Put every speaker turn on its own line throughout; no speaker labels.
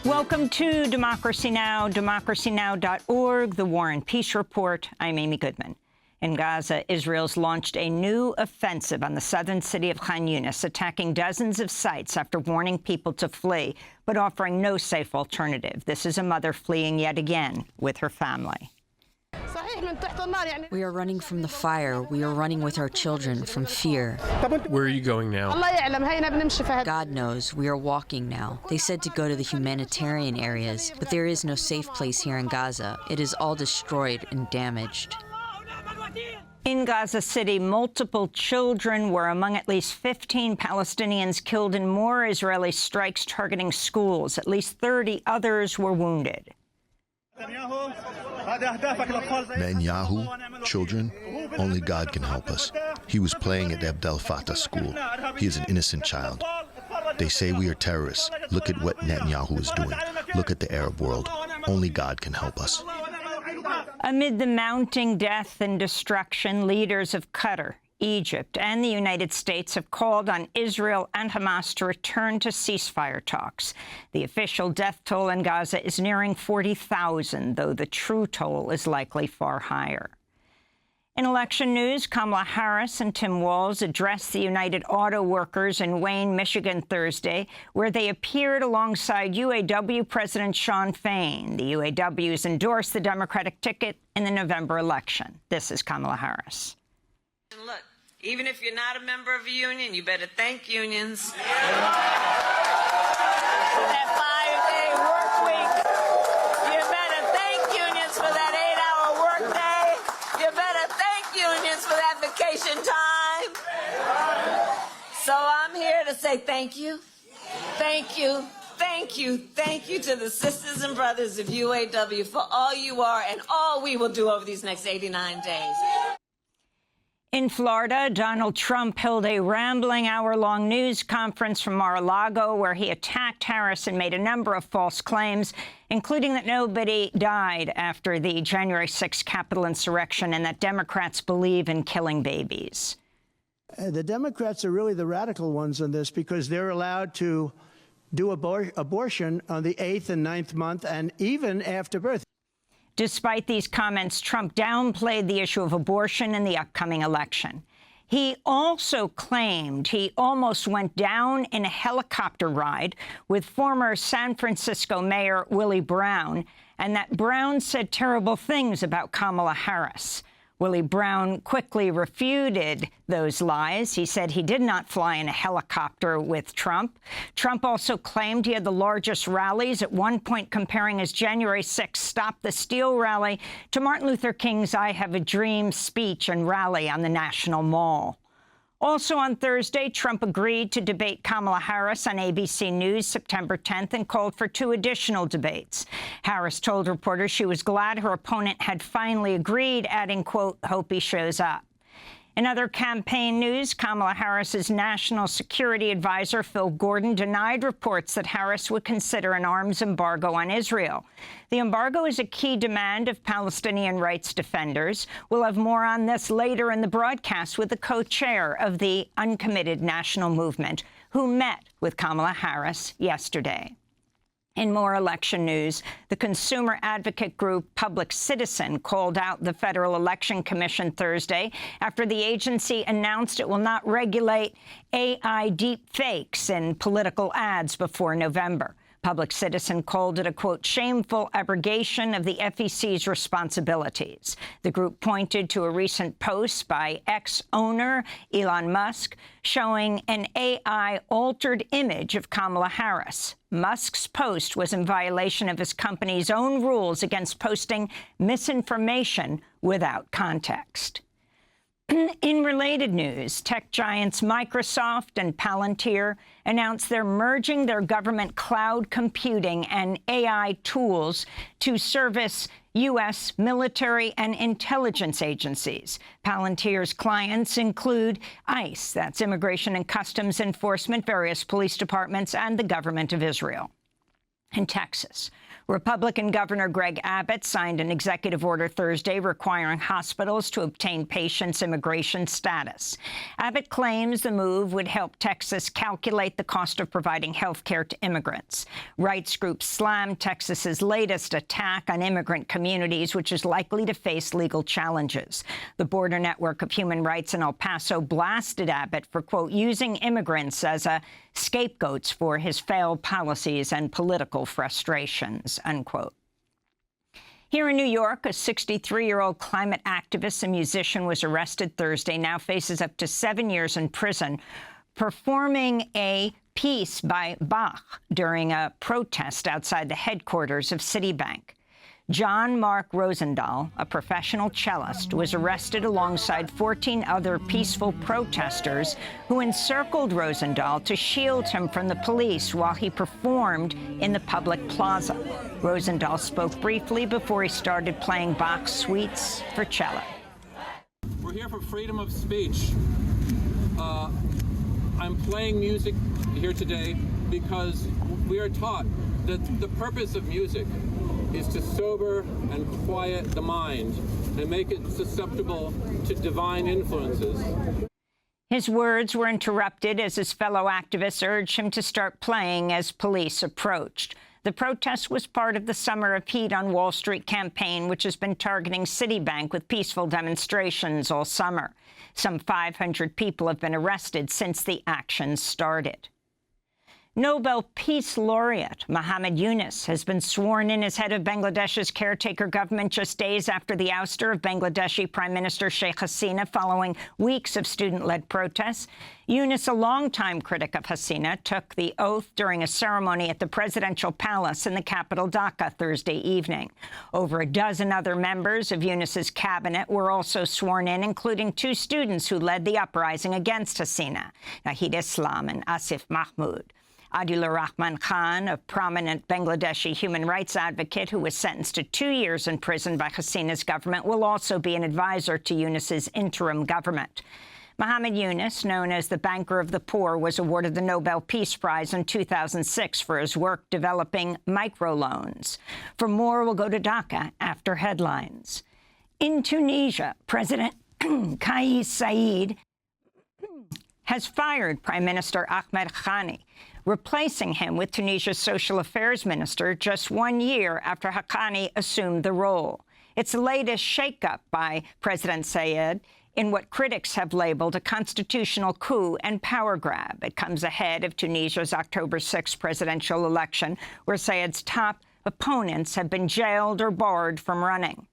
Welcome to Democracy Now!, democracynow.org, the War and Peace Report. I'm Amy Goodman. In Gaza, Israel's launched a new offensive on the southern city of Khan Yunis, attacking dozens of sites after warning people to flee, but offering no safe alternative. This is a mother fleeing yet again with her family.
We are running from the fire. We are running with our children from fear.
Where are you going now?
God knows. We are walking now. They said to go to the humanitarian areas, but there is no safe place here in Gaza. It is all destroyed and damaged.
In Gaza City, multiple children were among at least 15 Palestinians killed in more Israeli strikes targeting schools. At least 30 others were wounded.
Netanyahu, children, only God can help us. He was playing at Abdel Fattah school. He is an innocent child. They say we are terrorists. Look at what Netanyahu is doing. Look at the Arab world. Only God can help us.
Amid the mounting death and destruction, leaders of Qatar, Egypt, and the United States have called on Israel and Hamas to return to ceasefire talks. The official death toll in Gaza is nearing 40,000, though the true toll is likely far higher. In election news, Kamala Harris and Tim Walz addressed the United Auto Workers in Wayne, Michigan, Thursday, where they appeared alongside UAW President Shawn Fain. The UAWs endorsed the Democratic ticket in the November election. This is Kamala Harris.
Look, even if you're not a member of a union, you better thank unions. For that 5-day work week. You better thank unions for that 8-hour work day. You better thank unions for that vacation time. So I'm here to say thank you. Thank you. Thank you. Thank you to the sisters and brothers of UAW for all you are and all we will do over these next 89 days.
In Florida, Donald Trump held a rambling hour-long news conference from Mar-a-Lago where he attacked Harris and made a number of false claims, including that nobody died after the January 6th Capitol insurrection and that Democrats believe in killing babies.
The Democrats are really the radical ones on this because they're allowed to do abortion on the 8th and 9th month and even after birth.
Despite these comments, Trump downplayed the issue of abortion in the upcoming election. He also claimed he almost went down in a helicopter ride with former San Francisco Mayor Willie Brown, and that Brown said terrible things about Kamala Harris. Willie Brown quickly refuted those lies. He said he did not fly in a helicopter with Trump. Trump also claimed he had the largest rallies, at one point comparing his January 6th Stop the Steal rally to Martin Luther King's I Have a Dream speech and rally on the National Mall. Also on Thursday, Trump agreed to debate Kamala Harris on ABC News September 10th and called for 2 additional debates. Harris told reporters she was glad her opponent had finally agreed, adding, quote, "hope he shows up." In other campaign news, Kamala Harris's national security advisor, Phil Gordon, denied reports that Harris would consider an arms embargo on Israel. The embargo is a key demand of Palestinian rights defenders. We'll have more on this later in the broadcast with the co-chair of the Uncommitted National Movement, who met with Kamala Harris yesterday. In more election news, the consumer advocate group Public Citizen called out the Federal Election Commission Thursday after the agency announced it will not regulate AI deepfakes in political ads before November. Public Citizen called it a, quote, shameful abrogation of the FEC's responsibilities. The group pointed to a recent post by ex-owner Elon Musk showing an AI-altered image of Kamala Harris. Musk's post was in violation of his company's own rules against posting misinformation without context. In related news, tech giants Microsoft and Palantir announced they're merging their government cloud computing and AI tools to service U.S. military and intelligence agencies. Palantir's clients include ICE, that's Immigration and Customs Enforcement, various police departments, and the government of Israel. In Texas, Republican Governor Greg Abbott signed an executive order Thursday requiring hospitals to obtain patients' immigration status. Abbott claims the move would help Texas calculate the cost of providing health care to immigrants. Rights groups slammed Texas's latest attack on immigrant communities, which is likely to face legal challenges. The Border Network of Human Rights in El Paso blasted Abbott for, quote, using immigrants as a scapegoats for his failed policies and political frustrations, unquote. Here in New York, a 63-year-old climate activist and musician was arrested Thursday, now faces up to 7 years in prison, performing a piece by Bach during a protest outside the headquarters of Citibank. John Mark Rosendahl, a professional cellist, was arrested alongside 14 other peaceful protesters who encircled Rosendahl to shield him from the police while he performed in the public plaza. Rosendahl spoke briefly before he started playing Bach's suites for cello.
We're here for freedom of speech. I'm playing music here today because we are taught that the purpose of music is to sober and quiet the mind and make it susceptible to divine influences.
His words were interrupted as his fellow activists urged him to start playing as police approached. The protest was part of the Summer of Heat on Wall Street campaign, which has been targeting Citibank with peaceful demonstrations all summer. Some 500 people have been arrested since the action started. Nobel Peace Laureate Muhammad Yunus has been sworn in as head of Bangladesh's caretaker government just days after the ouster of Bangladeshi Prime Minister Sheikh Hasina following weeks of student-led protests. Yunus, a longtime critic of Hasina, took the oath during a ceremony at the presidential palace in the capital Dhaka Thursday evening. Over a dozen other members of Yunus's cabinet were also sworn in, including 2 students who led the uprising against Hasina, Nahid Islam and Asif Mahmood. Adilur Rahman Khan, a prominent Bangladeshi human rights advocate who was sentenced to 2 years in prison by Hasina's government, will also be an advisor to Yunus's interim government. Muhammad Yunus, known as the Banker of the Poor, was awarded the Nobel Peace Prize in 2006 for his work developing microloans. For more, we'll go to Dhaka after headlines. In Tunisia, President Kais Saied has fired Prime Minister Ahmed Khani, replacing him with Tunisia's Social Affairs Minister just 1 year after Haqqani assumed the role. It's the latest shakeup by President Saied in what critics have labeled a constitutional coup and power grab. It comes ahead of Tunisia's October 6 presidential election, where Saied's top opponents have been jailed or barred from running.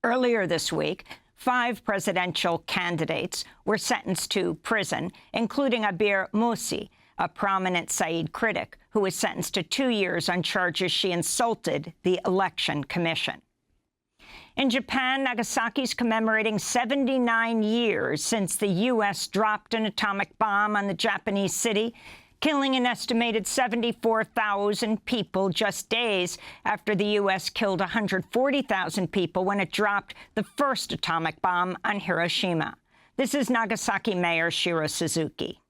Earlier this week, 5 presidential candidates were sentenced to prison, including Abir Moussi, a prominent Saied critic who was sentenced to 2 years on charges she insulted the Election Commission. In Japan, Nagasaki's commemorating 79 years since the U.S. dropped an atomic bomb on the Japanese city, killing an estimated 74,000 people just days after the U.S. killed 140,000 people when it dropped the first atomic bomb on Hiroshima. This is Nagasaki Mayor Shiro Suzuki.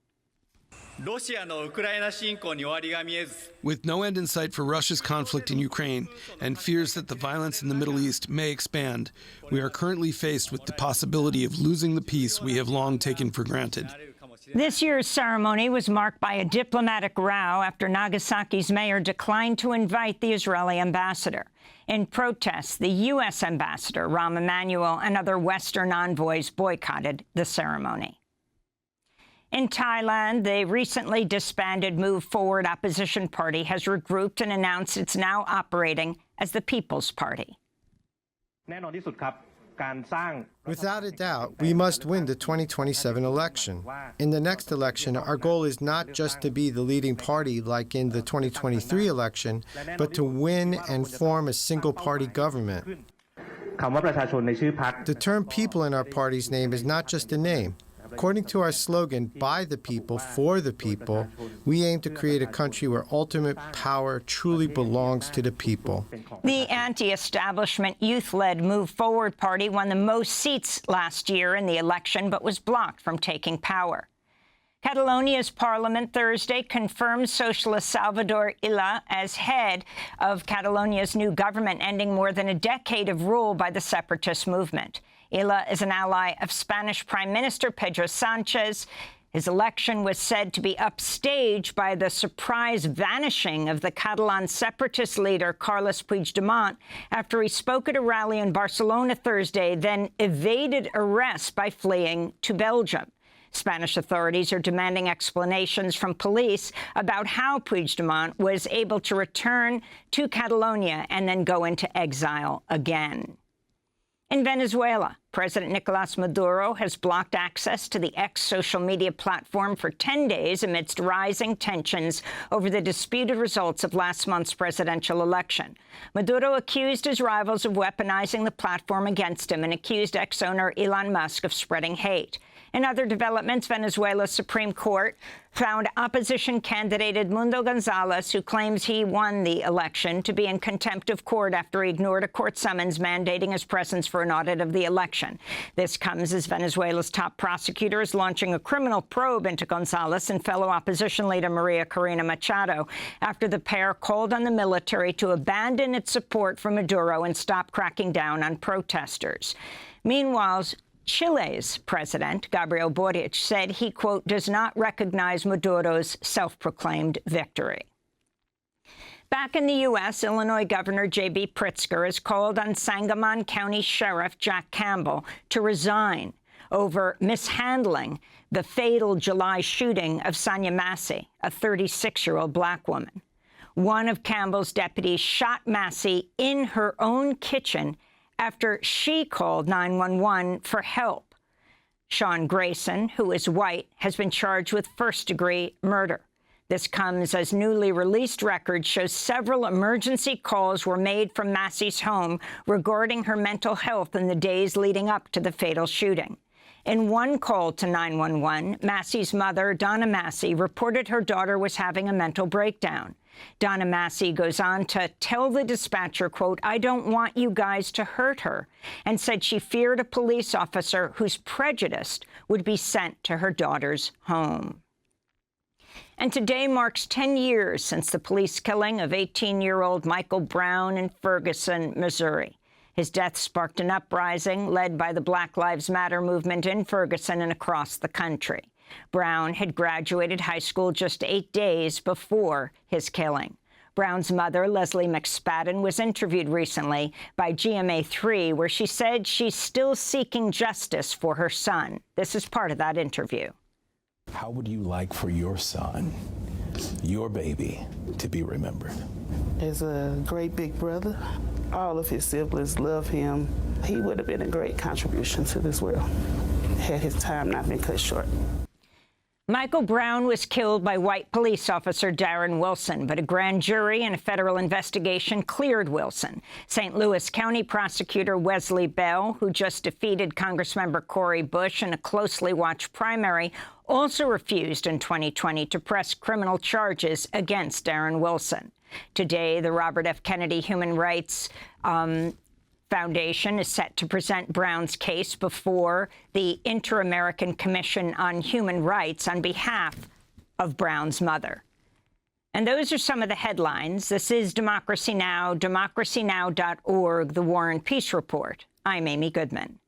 With no end in sight for Russia's conflict in Ukraine and fears that the violence in the Middle East may expand, we are currently faced with the possibility of losing the peace we have long taken for granted.
This year's ceremony was marked by a diplomatic row after Nagasaki's mayor declined to invite the Israeli ambassador. In protest, the U.S. ambassador, Rahm Emanuel, and other Western envoys boycotted the ceremony. In Thailand, the recently disbanded Move Forward opposition party has regrouped and announced it's now operating as the People's Party.
Without a doubt, we must win the 2027 election. In the next election, our goal is not just to be the leading party like in the 2023 election, but to win and form a single-party government. The term people in our party's name is not just a name. According to our slogan, by the people, for the people, we aim to create a country where ultimate power truly belongs to the people.
The anti-establishment youth-led Move Forward party won the most seats last year in the election, but was blocked from taking power. Catalonia's parliament Thursday confirmed socialist Salvador Illa as head of Catalonia's new government, ending more than a decade of rule by the separatist movement. Illa is an ally of Spanish Prime Minister Pedro Sanchez. His election was said to be upstaged by the surprise vanishing of the Catalan separatist leader Carles Puigdemont after he spoke at a rally in Barcelona Thursday, then evaded arrest by fleeing to Belgium. Spanish authorities are demanding explanations from police about how Puigdemont was able to return to Catalonia and then go into exile again. In Venezuela, President Nicolás Maduro has blocked access to the X social media platform for 10 days amidst rising tensions over the disputed results of last month's presidential election. Maduro accused his rivals of weaponizing the platform against him and accused X owner Elon Musk of spreading hate. In other developments, Venezuela's Supreme Court found opposition candidate Edmundo Gonzalez, who claims he won the election, to be in contempt of court after he ignored a court summons mandating his presence for an audit of the election. This comes as Venezuela's top prosecutor is launching a criminal probe into Gonzalez and fellow opposition leader Maria Corina Machado after the pair called on the military to abandon its support for Maduro and stop cracking down on protesters. Meanwhile, Chile's president, Gabriel Boric, said he, quote, does not recognize Maduro's self-proclaimed victory. Back in the U.S., Illinois Governor J.B. Pritzker has called on Sangamon County Sheriff Jack Campbell to resign over mishandling the fatal July shooting of Sonia Massey, a 36-year-old black woman. One of Campbell's deputies shot Massey in her own kitchen after she called 911 for help. Sean Grayson, who is white, has been charged with first-degree murder. This comes as newly released records show several emergency calls were made from Massey's home regarding her mental health in the days leading up to the fatal shooting. In one call to 911, Massey's mother, Donna Massey, reported her daughter was having a mental breakdown. Donna Massey goes on to tell the dispatcher, quote, I don't want you guys to hurt her, and said she feared a police officer who's prejudiced would be sent to her daughter's home. And today marks 10 years since the police killing of 18-year-old Michael Brown in Ferguson, Missouri. His death sparked an uprising led by the Black Lives Matter movement in Ferguson and across the country. Brown had graduated high school just 8 days before his killing. Brown's mother, Leslie McSpadden, was interviewed recently by GMA3, where she said she's still seeking justice for her son. This is part of that interview.
How would you like for your son, your baby, to be remembered?
As a great big brother, all of his siblings love him. He would have been a great contribution to this world had his time not been cut short.
Michael Brown was killed by white police officer Darren Wilson, but a grand jury and a federal investigation cleared Wilson. St. Louis County prosecutor Wesley Bell, who just defeated Congressmember Cori Bush in a closely watched primary, also refused in 2020 to press criminal charges against Darren Wilson. Today, the Robert F. Kennedy Human Rights Foundation is set to present Brown's case before the Inter-American Commission on Human Rights on behalf of Brown's mother. And those are some of the headlines. This is Democracy Now!, democracynow.org, The War and Peace Report. I'm Amy Goodman.